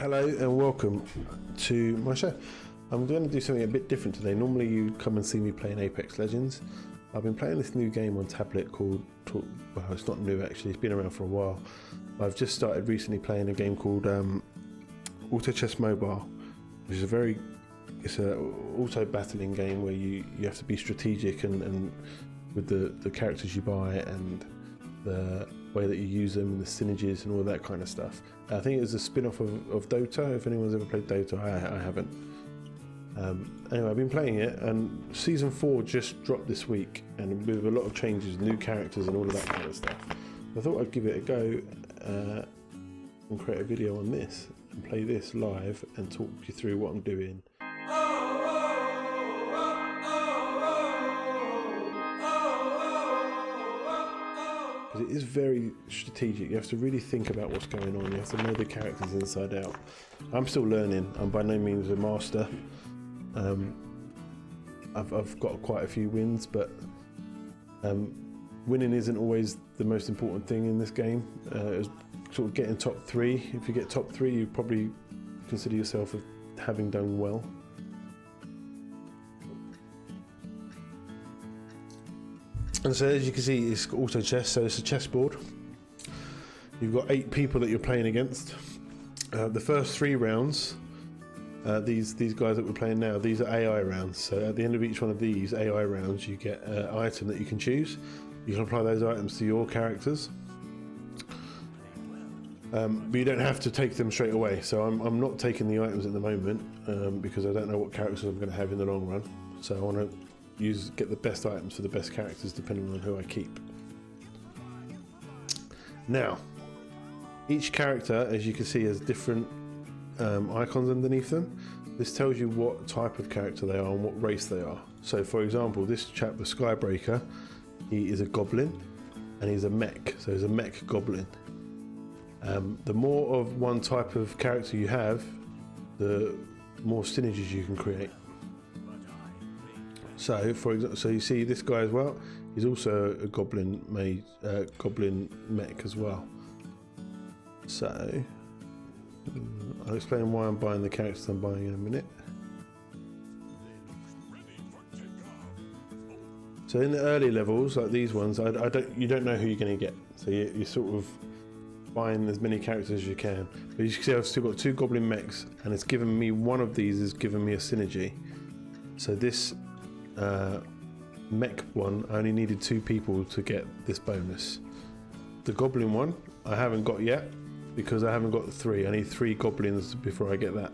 Hello and welcome to my show. I'm going to do something a bit different today. Normally you come and see me playing Apex Legends. I've been playing this new game on tablet called, well, it's not new actually, it's been around for a while. I've just started recently playing a game called Auto Chess Mobile, which is it's a auto battling game where you have to be strategic and with the characters you buy and the way that you use them and the synergies and all that kind of stuff. I think it was a spin-off of Dota. If anyone's ever played Dota, I haven't. Anyway, I've been playing it, and Season 4 just dropped this week, and with a lot of changes, new characters and all of that kind of stuff. I thought I'd give it a go and create a video on this and play this live and talk you through what I'm doing. It is very strategic. You have to really think about what's going on. You have to know the characters inside out. I'm still learning. I'm by no means a master. I've got quite a few wins, but winning isn't always the most important thing in this game. It's sort of getting top 3. If you get top 3, you probably consider yourself as having done well. And so as you can see, it's auto chess, so it's a chessboard. You've got 8 people that you're playing against. The first 3 rounds, these guys that we're playing now, these are AI rounds. So at the end of each one of these AI rounds, you get an item that you can choose. You can apply those items to your characters. But you don't have to take them straight away. So I'm not taking the items at the moment because I don't know what characters I'm going to have in the long run. So I want to get the best items for the best characters depending on who I keep. Now, each character, as you can see, has different icons underneath them. This tells you what type of character they are and what race they are. So for example, this chap, the Skybreaker, he is a goblin and he's a mech, so he's a mech goblin. The more of one type of character you have, the more synergies you can create. So, for example, so you see this guy as well. He's also a goblin mech as well. So, I'll explain why I'm buying the characters I'm buying in a minute. So, in the early levels, like these ones, you don't know who you're going to get. So you're sort of buying as many characters as you can. But you can see I've still got 2 goblin mechs, and it's given me one of these has given me a synergy. So this mech one, I only needed 2 people to get this bonus. The goblin one I haven't got yet because I haven't got 3. I need 3 goblins before I get that,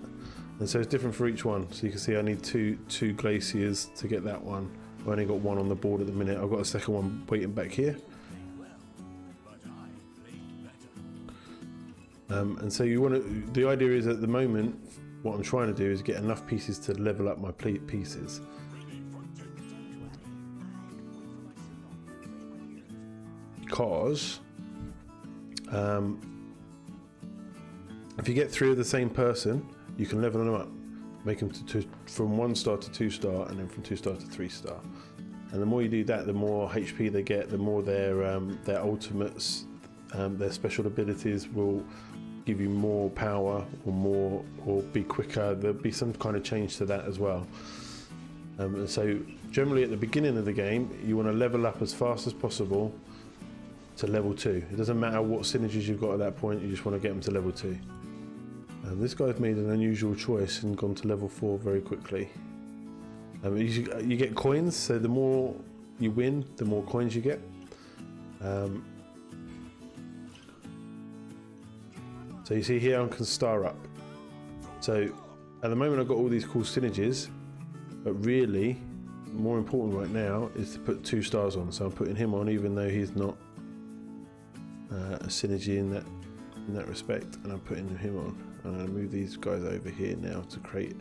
and so it's different for each one. So you can see I need two glaciers to get that one. I've only got 1 on the board at the minute. I've got a second one waiting back here. And so you want to, the idea is at the moment what I'm trying to do is get enough pieces to level up my pieces. Because if you get 3 of the same person, you can level them up, make them from 1 star to 2 star, and then from 2 star to 3 star. And the more you do that, the more HP they get, the more their ultimates, their special abilities will give you more power or be quicker. There'll be some kind of change to that as well. And so generally at the beginning of the game, you want to level up as fast as possible to level 2. It doesn't matter what synergies you've got at that point, you just want to get them to level 2. This guy's made an unusual choice and gone to level 4 very quickly. You get coins, so the more you win, the more coins you get. So you see here I can star up. So at the moment I've got all these cool synergies, but really more important right now is to put 2 stars on. So I'm putting him on even though he's not a synergy in that respect, and I'm putting him on. I'm going to move these guys over here now to create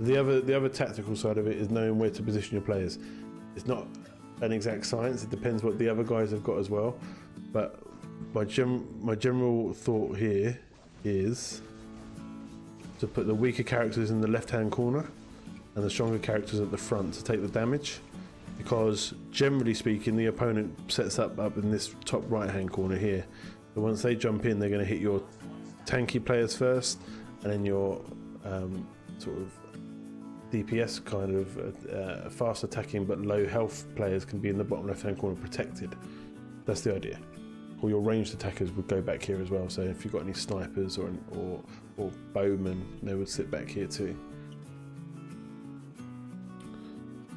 the other tactical side of it is knowing where to position your players. It's not an exact science, it depends what the other guys have got as well, but my general thought here is to put the weaker characters in the left hand corner and the stronger characters at the front to take the damage, because generally speaking the opponent sets up in this top right hand corner here, but once they jump in they're going to hit your tanky players first, and then your sort of DPS kind of fast attacking but low health players can be in the bottom left hand corner protected. That's the idea. Or your ranged attackers would go back here as well. So if you've got any snipers or bowmen, they would sit back here too.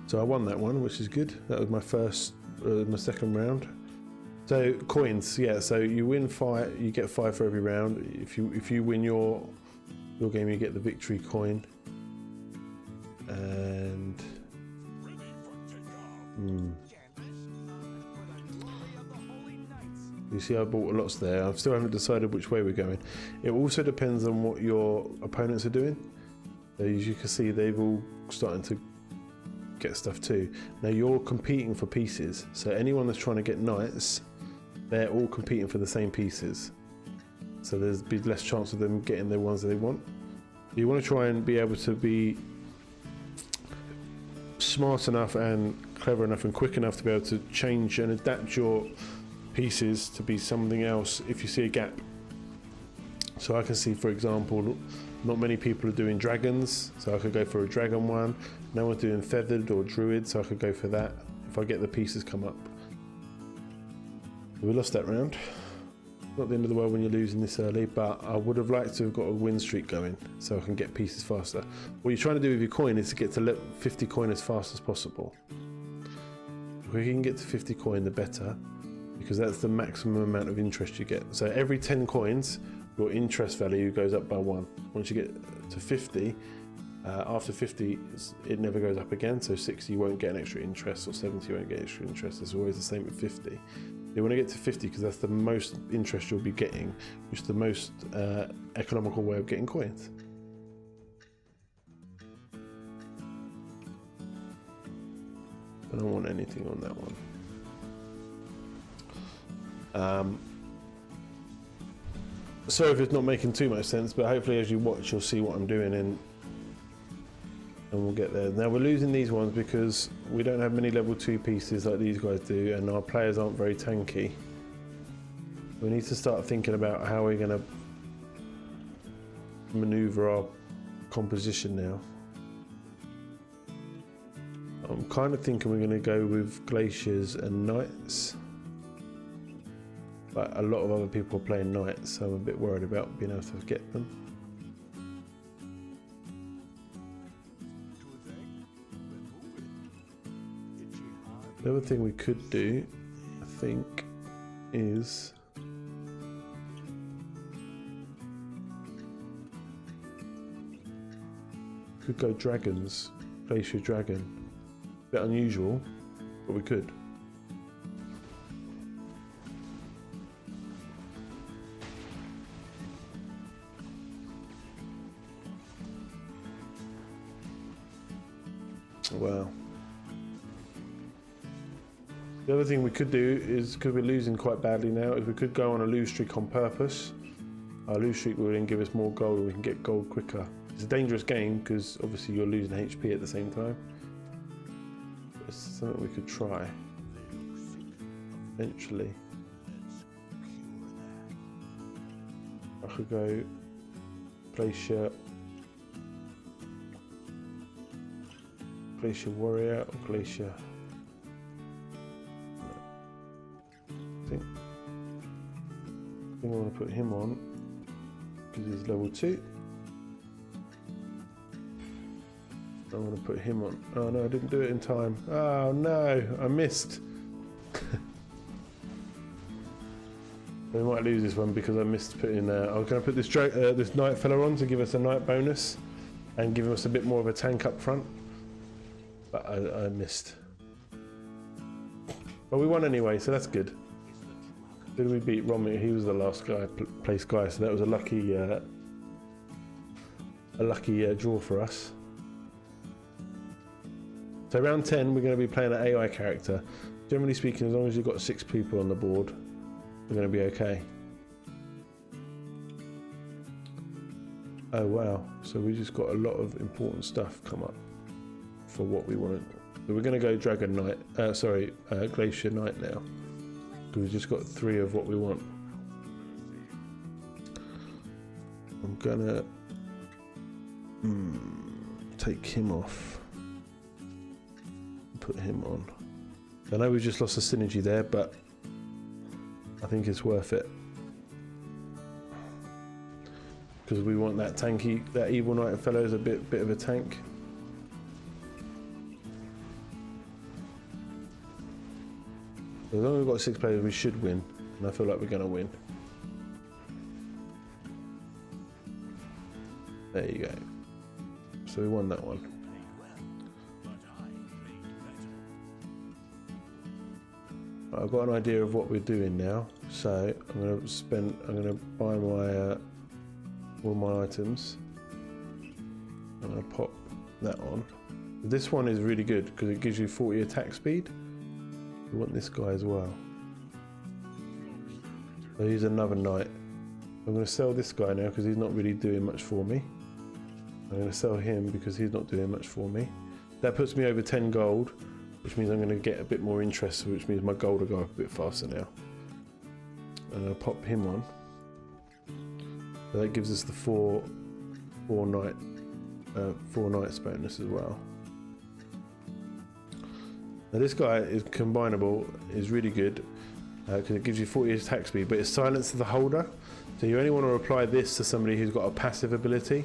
So I won that one, which is good. That was my second round. So coins, yeah. So you win 5, you get 5 for every round. If you win your game, you get the victory coin. And you see I bought lots there. I still haven't decided which way we're going. It also depends on what your opponents are doing. So as you can see, they've all starting to get stuff too. Now you're competing for pieces. So anyone that's trying to get knights, they're all competing for the same pieces. So there's be less chance of them getting the ones that they want. You want to try and be able to be smart enough and clever enough and quick enough to be able to change and adapt your pieces to be something else if you see a gap. So I can see, for example, not many people are doing dragons, so I could go for a dragon one. No one's doing feathered or druid, so I could go for that if I get the pieces come up. We lost that round. Not the end of the world when you're losing this early, but I would have liked to have got a win streak going so I can get pieces faster. What you're trying to do with your coin is to get to 50 coin as fast as possible. If we can get to 50 coin, the better, because that's the maximum amount of interest you get. So every 10 coins, your interest value goes up by 1. Once you get to 50, after 50, it never goes up again. So 60, you won't get an extra interest, or 70, you won't get extra interest. It's always the same at 50. You want to get to 50 because that's the most interest you'll be getting, which is the most economical way of getting coins. I don't want anything on that one. Sorry if it's not making too much sense, but hopefully as you watch you'll see what I'm doing and we'll get there. Now we're losing these ones because we don't have many level 2 pieces like these guys do, and our players aren't very tanky. We need to start thinking about how we're going to maneuver our composition now. I'm kind of thinking we're going to go with glaciers and knights, but a lot of other people are playing knights, so I'm a bit worried about being able to get them. The other thing we could do, I think, is could go dragons, glacier dragon. Bit unusual, but we could. Wow. The other thing we could do is, because we're losing quite badly now, is we could go on a lose streak on purpose. Our lose streak will then give us more gold, and we can get gold quicker. It's a dangerous game because obviously you're losing HP at the same time. It's something we could try eventually. I could go Glacier Warrior or Glacier. I think I want to put him on because he's level 2. I want to put him on. Oh no, I didn't do it in time. Oh no, I missed. We might lose this one because I missed putting. I was going to put this knight fella on to give us a knight bonus and give us a bit more of a tank up front, but I missed. But we won anyway, so that's good. Did we beat Romy? He was the last place guy, so that was a lucky draw for us. So round 10, we're going to be playing an AI character. Generally speaking, as long as you've got 6 people on the board, we're going to be okay. Oh wow, so we just got a lot of important stuff come up for what we want. So we're going to go Dragon Knight, Glacier Knight now. Because we've just got 3 of what we want. I'm going to Take him off. Put him on. I know we just lost a synergy there, but I think it's worth it. Because we want that tanky, that Evil Knight fellow is a bit of a tank. As long as we've got 6 players, we should win. And I feel like we're going to win. There you go. So we won that one. Right, I've got an idea of what we're doing now. So I'm going to buy my all my items. I'm going to pop that on. This one is really good because it gives you 40 attack speed. We want this guy as well. So he's another knight. I'm going to sell this guy now because he's not really doing much for me. I'm going to sell him because he's not doing much for me. That puts me over 10 gold, which means I'm going to get a bit more interest, which means my gold will go up a bit faster now. I'm going to pop him on. So that gives us the four knights bonus as well. Now this guy is combinable, is really good because it gives you 40 attack speed, but it silences the holder. So you only want to apply this to somebody who's got a passive ability.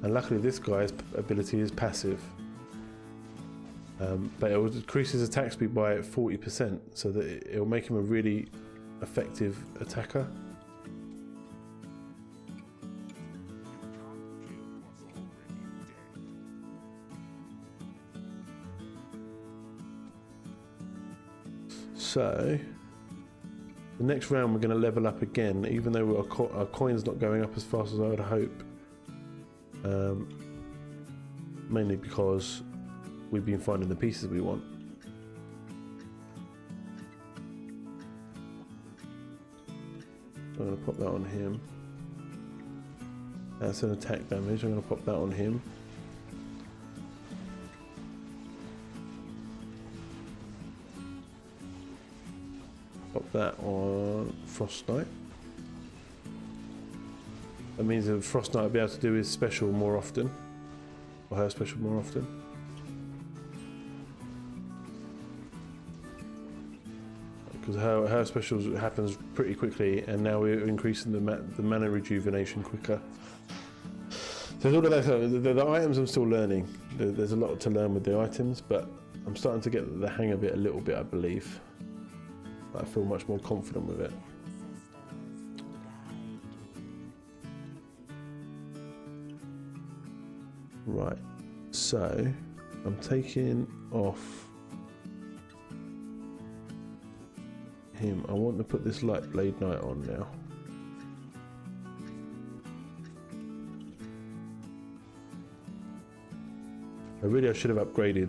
And luckily this guy's ability is passive. But it will decrease his attack speed by 40%, so that it will make him a really effective attacker. So, the next round we're going to level up again, even though our coin's not going up as fast as I would hope. Mainly because we've been finding the pieces we want. I'm going to pop that on him. That's an attack damage, I'm going to pop that on him. Pop that on Frost Knight. That means that Frost Knight will be able to do his special more often. Or her special more often. Because her special happens pretty quickly, and now we're increasing the mana rejuvenation quicker. So all of that, the items I'm still learning. There's a lot to learn with the items, but I'm starting to get the hang of it a little bit, I believe. I feel much more confident with it. Right, so I'm taking off him. I want to put this Light Blade Knight on now. I should have upgraded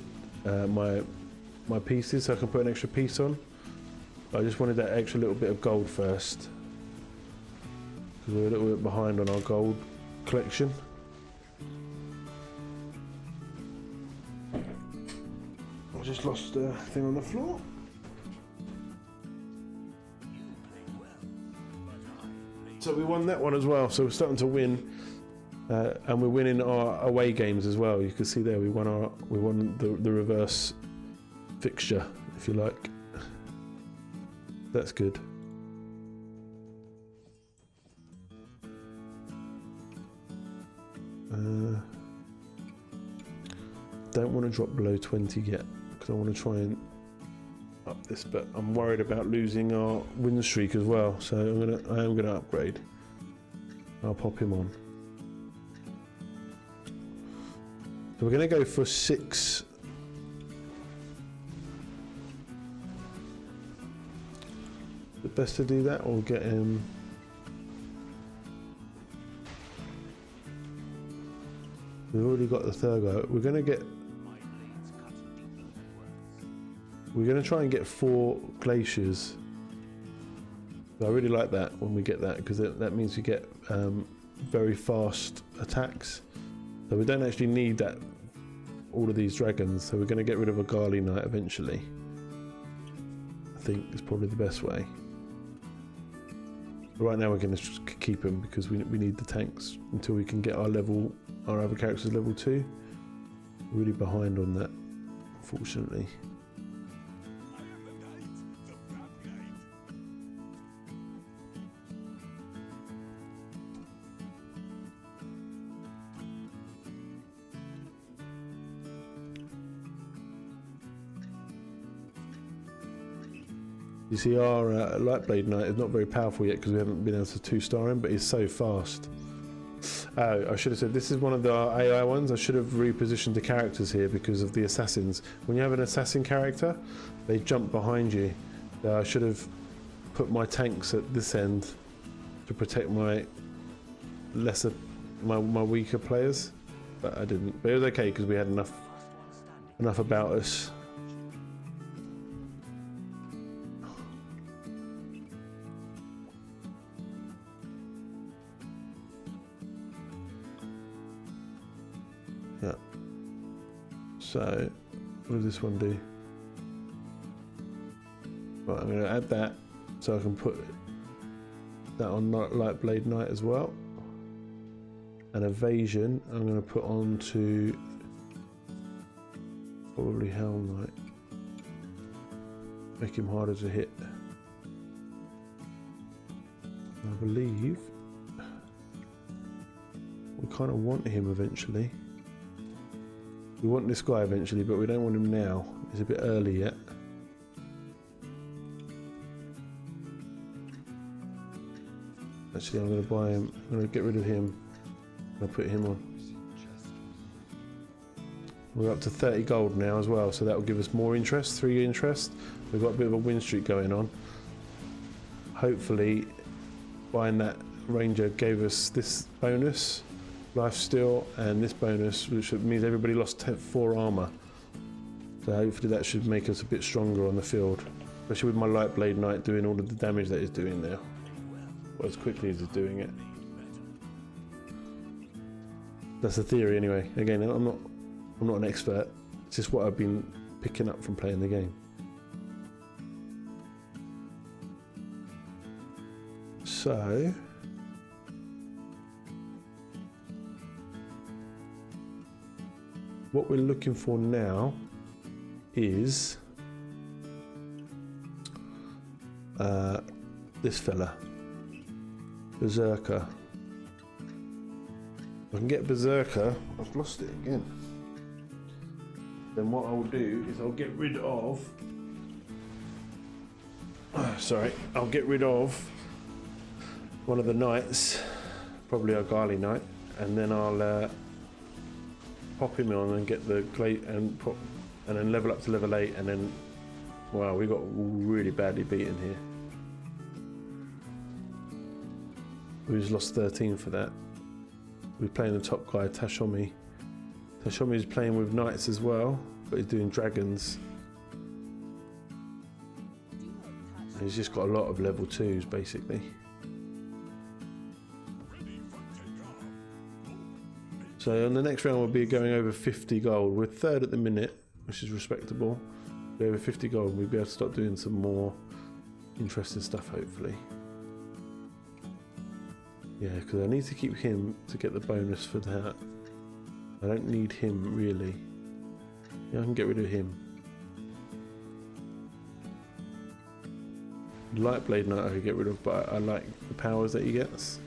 my pieces so I can put an extra piece on. I just wanted that extra little bit of gold first, because we're a little bit behind on our gold collection. I just lost a thing on the floor. So we won that one as well, so we're starting to win, and we're winning our away games as well. You can see there we won the reverse fixture, if you like. That's good. Don't want to drop below 20 yet, because I want to try and up this, but I'm worried about losing our win streak as well, so I am gonna upgrade. I'll pop him on. So we're gonna go for 6. The best to do that, or get him. We've already got the third guy. We're gonna try and get 4 glaciers. So I really like that when we get that, because that means we get very fast attacks. So we don't actually need all of these dragons. So we're gonna get rid of a Gali Knight eventually. I think it's probably the best way. But right now we're going to keep him because we need the tanks until we can get our other characters level 2. We're really behind on that, unfortunately. You see, our Lightblade Knight is not very powerful yet because we haven't been able to 2-star him, but he's so fast. I should have said this is one of the AI ones. I should have repositioned the characters here because of the assassins. When you have an assassin character, they jump behind you. I should have put my tanks at this end to protect my weaker players, but I didn't. But it was okay because we had enough about us. Yeah. So, what does this one do? Right, I'm going to add that so I can put that on Lightblade Knight as well. And evasion, I'm going to put on to probably Helm Knight. Make him harder to hit. I believe we kind of want him eventually. We want this guy eventually, but we don't want him now. He's a bit early yet. Actually, I'm going to buy him. I'm going to get rid of him. I'm going to put him on. We're up to 30 gold now as well, so that will give us more interest, 3 interest. We've got a bit of a win streak going on. Hopefully, buying that Ranger gave us this bonus. Life steal and this bonus, which means everybody lost 4 armor. So hopefully that should make us a bit stronger on the field, especially with my Lightblade Knight doing all of the damage that he's doing now, or as quickly as he's doing it. That's the theory anyway. Again, I'm not an expert. It's just what I've been picking up from playing the game. So what we're looking for now is this fella, Berserker. If I can get Berserker, I've lost it again. Then what I will do is I'll get rid of. I'll get rid of one of the knights, probably our Gali Knight, and then I'll pop him on and get the clay and then level up to level 8, and then wow, we got really badly beaten here. We just lost 13 for that. We're playing the top guy, Tashomi. Tashomi is playing with knights as well, but he's doing dragons. And he's just got a lot of level 2s basically. So on the next round we'll be going over 50 gold. We're 3rd at the minute, which is respectable. We're over 50 gold, we'll be able to start doing some more interesting stuff hopefully. Yeah, because I need to keep him to get the bonus for that. I don't need him really. Yeah, I can get rid of him. Lightblade Knight I could get rid of, but I like the powers that he gets.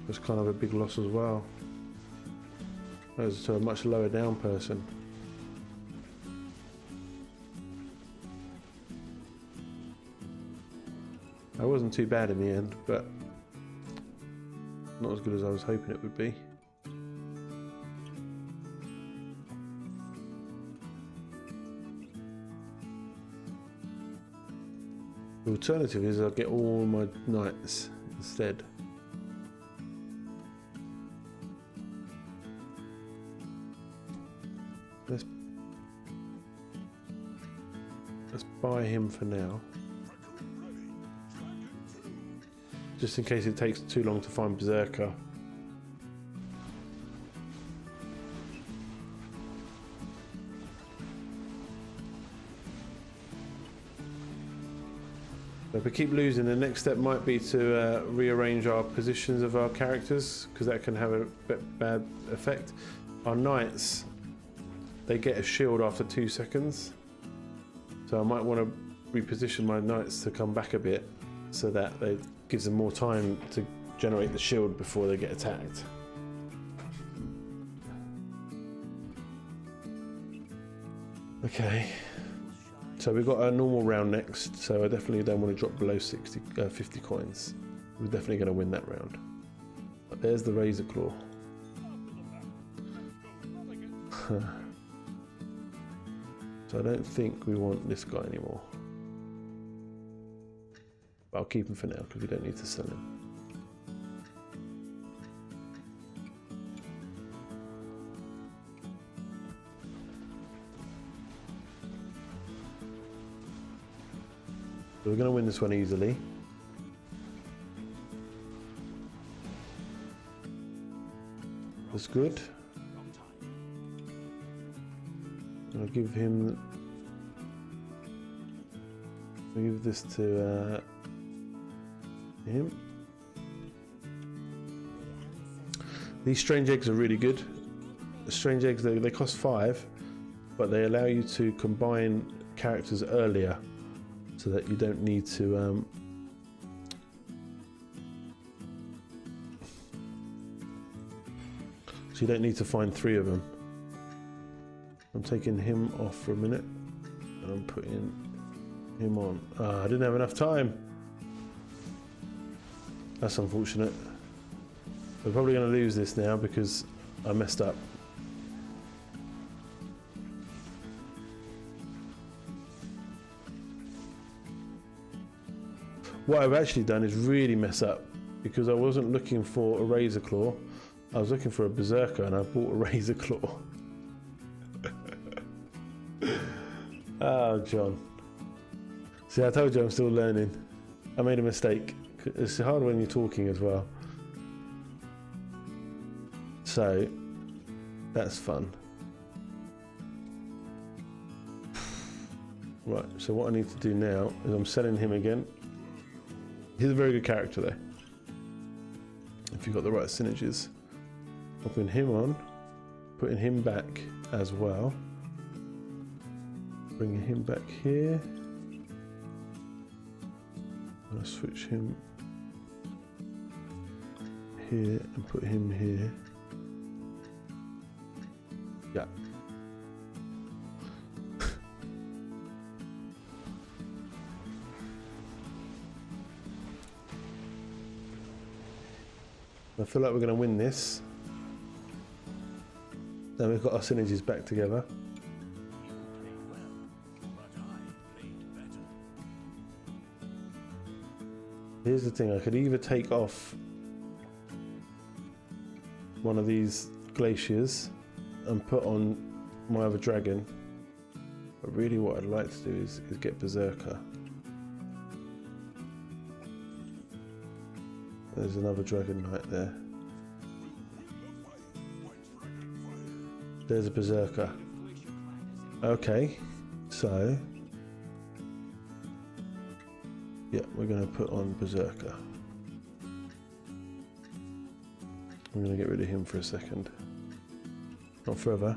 It's kind of a big loss as well. That was to a much lower down person. That wasn't too bad in the end, but not as good as I was hoping it would be. The alternative is I'll get all my knights instead. Let's buy him for now. Just in case it takes too long to find Berserker. If we keep losing, the next step might be to rearrange our positions of our characters, because that can have a bad effect. Our knights, they get a shield after 2 seconds, so I might want to reposition my knights to come back a bit, so that it gives them more time to generate the shield before they get attacked. Okay. So we've got a normal round next, so I definitely don't want to drop below 50 coins. We're definitely going to win that round. But there's the Razor Claw. So I don't think we want this guy anymore. But I'll keep him for now because we don't need to sell him. So we're going to win this one easily. That's good. I'll give him. I'll give this to him. These strange eggs are really good. The strange eggs, they cost 5, but they allow you to combine characters earlier, so that you don't need to find 3 of them. I'm taking him off for a minute and I'm putting him on. I didn't have enough time. That's unfortunate. We're probably going to lose this now because I messed up. What I've actually done is really mess up, because I wasn't looking for a Razor Claw, I was looking for a Berserker and I bought a Razor Claw. Oh, John. See, I told you I'm still learning. I made a mistake. It's hard when you're talking as well. So, that's fun. Right, so what I need to do now is I'm selling him again. He's a very good character though, if you've got the right synergies. Popping him on, putting him back as well, bringing him back here. I'll switch him here and put him here. Yeah. I feel like we're going to win this. Then we've got our synergies back together. Here's the thing, I could either take off one of these glaciers and put on my other dragon, but really what I'd like to do is get Berserker. There's another Dragon Knight there. There's a Berserker. Okay, so yeah, we're going to put on Berserker. I'm going to get rid of him for a second. Not forever.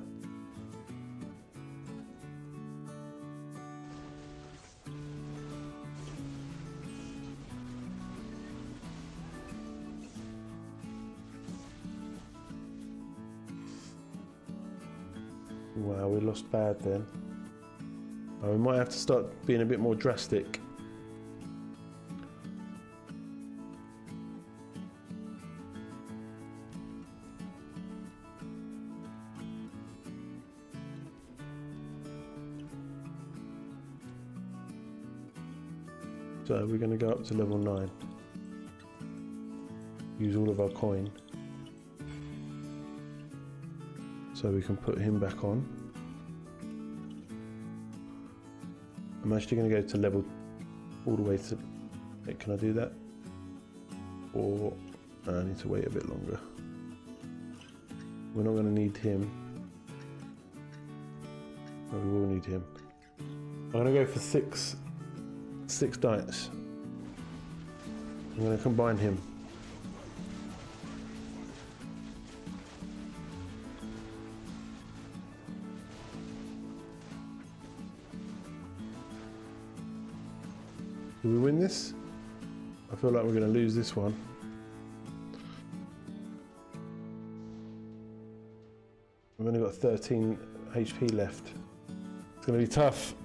Wow, we lost bad then. Oh, we might have to start being a bit more drastic. So we're going to go up to level 9. Use all of our coin. So we can put him back on. I'm actually going to go to level all the way to... Can I do that? Or I need to wait a bit longer. We're not going to need him. But we will need him. I'm going to go for six dice. I'm going to combine him. Do we win this? I feel like we're going to lose this one. We've only got 13 HP left. It's going to be tough.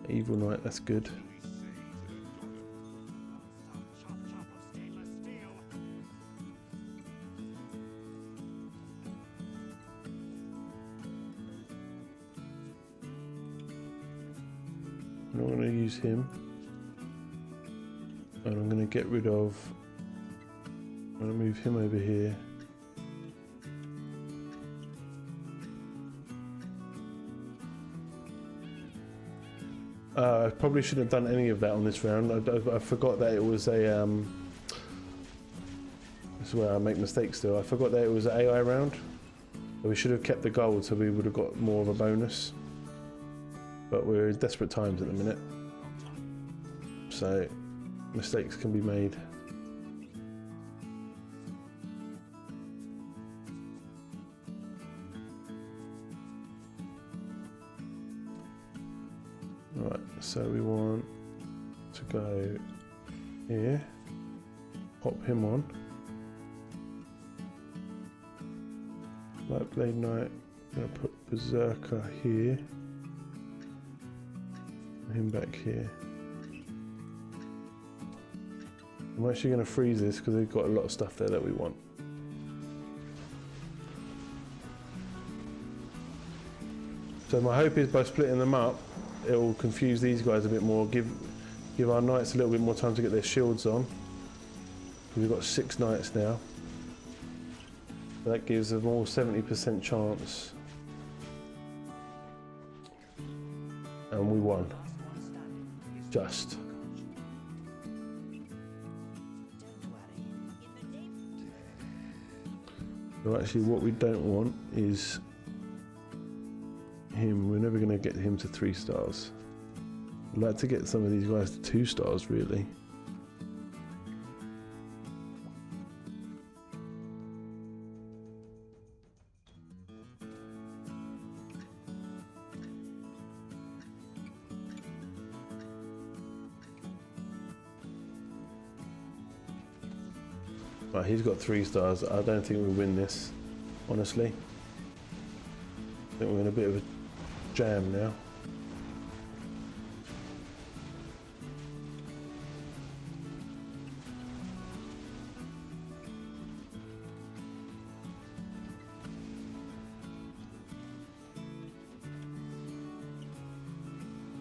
Evil Knight, that's good. I'm not going to use him. And I'm going to get rid of... I'm going to move him over here. I probably shouldn't have done any of that on this round. I forgot that it was a... this is where I make mistakes still. I forgot that it was an AI round. So we should have kept the gold so we would have got more of a bonus. But we're in desperate times at the minute. So mistakes can be made. Right, so we want to go here, pop him on. Light Blade Knight, I'm going to put Berserker here, him back here. I'm actually going to freeze this because they've got a lot of stuff there that we want. So my hope is by splitting them up, it will confuse these guys a bit more, give our knights a little bit more time to get their shields on. We've got 6 knights now. That gives them all 70% chance. And we won. Just. So actually what we don't want is him. We're never going to get him to 3 stars. I'd like to get some of these guys to 2 stars really. Right, he's got 3 stars. I don't think we'll win this, honestly. I think we're in a bit of a jam now.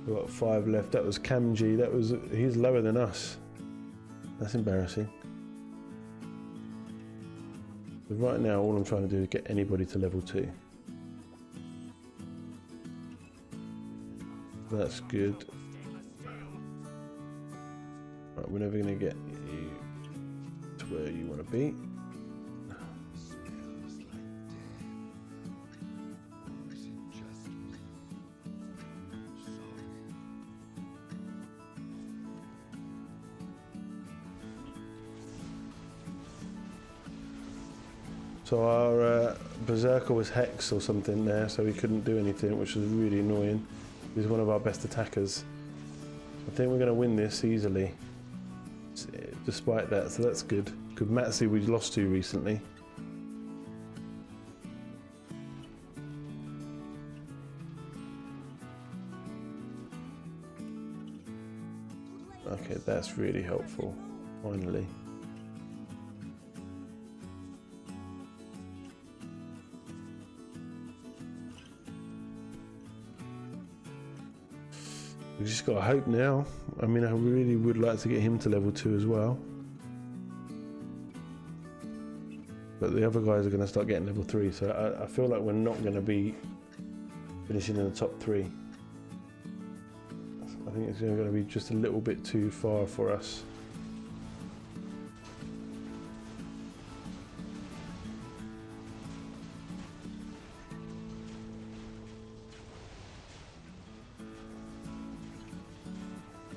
We've got 5 left. That was Kamji. He's lower than us. That's embarrassing. But right now, all I'm trying to do is get anybody to level 2. That's good. Right, we're never going to get you to where you want to be. So our Berserker was Hex or something there, so he couldn't do anything, which was really annoying. He's one of our best attackers. I think we're going to win this easily, despite that, so that's good. Because Matsu we lost to recently. Okay, that's really helpful, finally. We've just got to hope now. I mean, I really would like to get him to level 2 as well. But the other guys are going to start getting level 3, so I feel like we're not going to be finishing in the top 3. I think it's going to be just a little bit too far for us.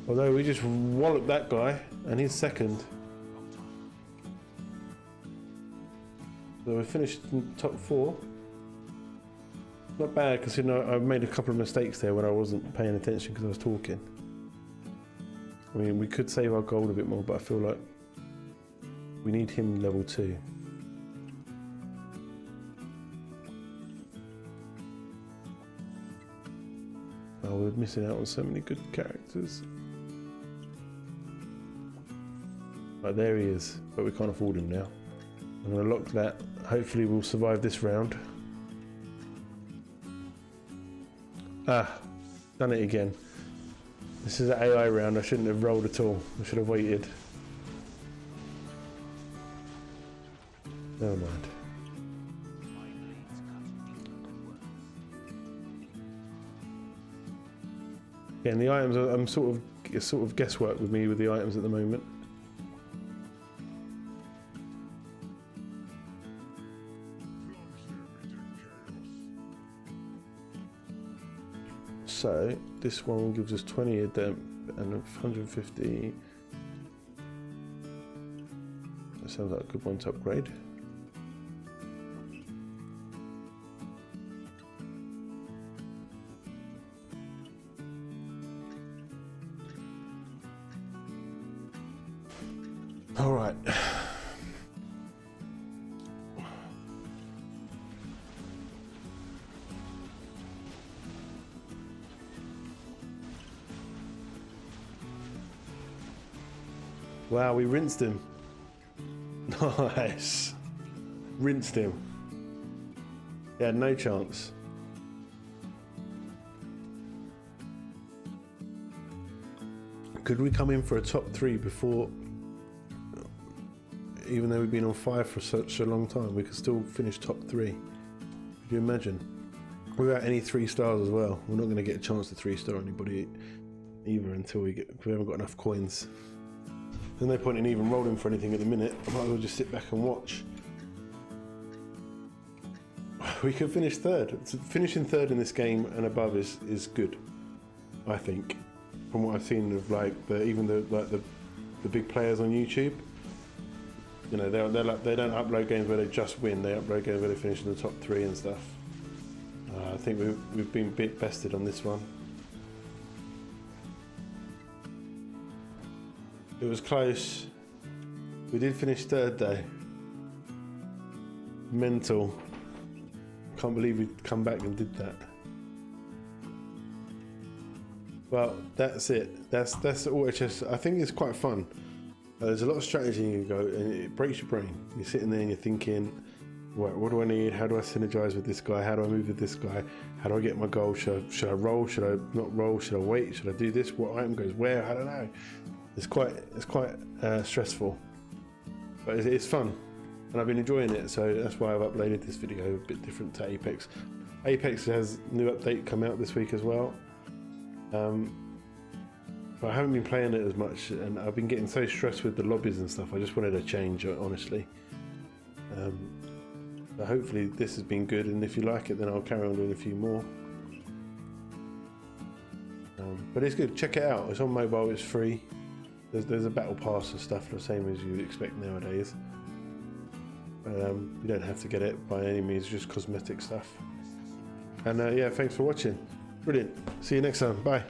Although we just walloped that guy, and he's second. So we finished in top 4. Not bad, considering I made a couple of mistakes there when I wasn't paying attention because I was talking. I mean, we could save our gold a bit more, but I feel like we need him level 2. Oh, we're missing out on so many good characters. Right, there he is, but we can't afford him now. I'm going to lock that. Hopefully we'll survive this round. Ah, done it again. This is an AI round. I shouldn't have rolled at all. I should have waited. Never mind. Again, the items, I'm sort of guesswork with me with the items at the moment. So this one gives us 20 a damp and 150. That sounds like a good one to upgrade. All right. Wow, we rinsed him. Nice. Rinsed him. He had no chance. Could we come in for a top 3 before, even though we've been on 5 for such a long time, we could still finish top 3? Could you imagine? Without any 3 stars as well. We're not going to get a chance to 3-star anybody either until we haven't got enough coins. There's no point in even rolling for anything at the minute. I might as well just sit back and watch. We could finish 3rd. Finishing 3rd in this game and above is good, I think. From what I've seen of like the big players on YouTube. You know, they don't upload games where they just win. They upload games where they finish in the top 3 and stuff. I think we've been a bit bested on this one. It was close. We did finish 3rd though. Mental. Can't believe we'd come back and did that. Well, that's it. That's auto chess. I think it's quite fun. There's a lot of strategy you can go, and it breaks your brain. You're sitting there and you're thinking, what do I need? How do I synergize with this guy? How do I move with this guy? How do I get my goal? Should I roll? Should I not roll? Should I wait? Should I do this? What item goes where? I don't know. It's quite stressful, but it's fun, and I've been enjoying it. So that's why I've uploaded this video a bit different to Apex. Apex has a new update come out this week as well, but I haven't been playing it as much, and I've been getting so stressed with the lobbies and stuff. I just wanted a change, honestly. So hopefully this has been good, and if you like it, then I'll carry on doing a few more. But it's good. Check it out. It's on mobile. It's free. There's a battle pass and stuff, the same as you would expect nowadays. You don't have to get it by any means, just cosmetic stuff. And yeah, thanks for watching. Brilliant. See you next time. Bye.